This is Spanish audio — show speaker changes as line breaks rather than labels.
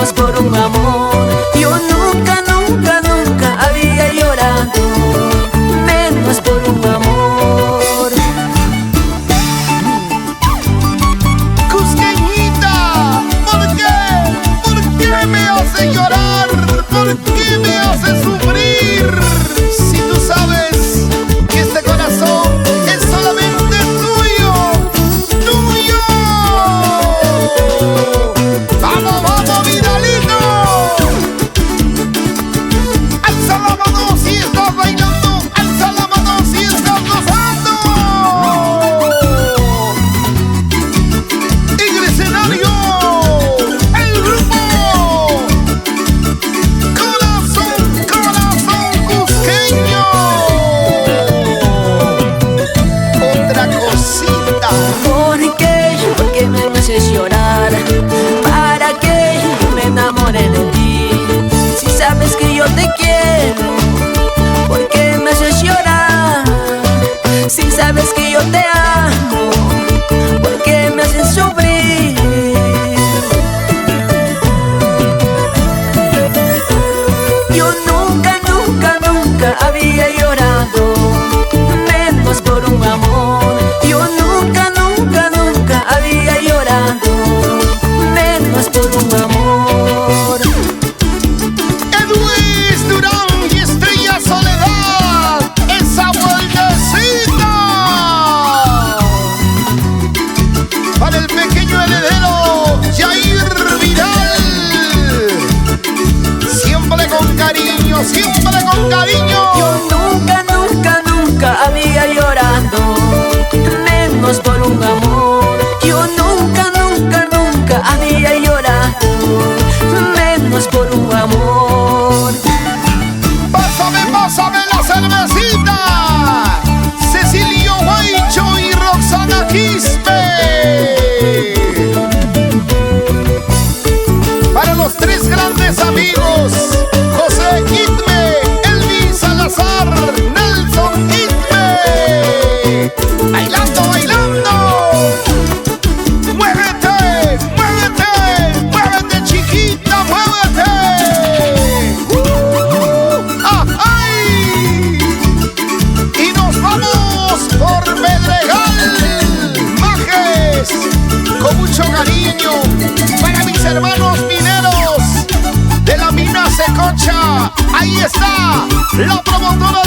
menos por un amor. Yo nunca, nunca, nunca había llorado, menos por un amor.
Cusqueñita, ¿por qué? ¿Por qué me hace llorar? ¿Por qué me hace sufrir? Si tú sabes que este corazón es solamente tuyo, tuyo. ¡Vamos, vamos, Vidalito! ¡Alza la mano si estás bailando! ¡Alza la mano si estás gozando! En el escenario, el grupo Corazón, Corazón Cusqueño. Otra cosita.
¿Por qué me haces llorar? ¿Para qué me enamoré de ti? Si sabes que yo te quiero, ¿por qué me haces llorar? Si sabes que yo te amo, ¿por qué me haces sufrir? Yo nunca, nunca, nunca había llorado, menos por un amor. Yo nunca, nunca, nunca había llorado, menos por un amor.
Edwis Durán y Estrella Soledad, esa vueltecita para el pequeño heredero Jair Vidal. Siempre con cariño, siempre con cariño.
Yo nunca, nunca, nunca había llorado, menos por un amor. Yo nunca, nunca, nunca había llorado, menos por un amor.
Pásame, pásame la cervecita. Cecilio Guaycho y Roxana Quispe. Para los tres grandes amigos, José Itme, Elvis Salazar, Nelson Itme. Bailando, bailando. Muévete, muévete, muévete chiquita, muévete. ¡Ay! Y nos vamos por Pedregal, Majes, con mucho cariño para mis hermanos mineros de la mina Secocha. Ahí está la promotora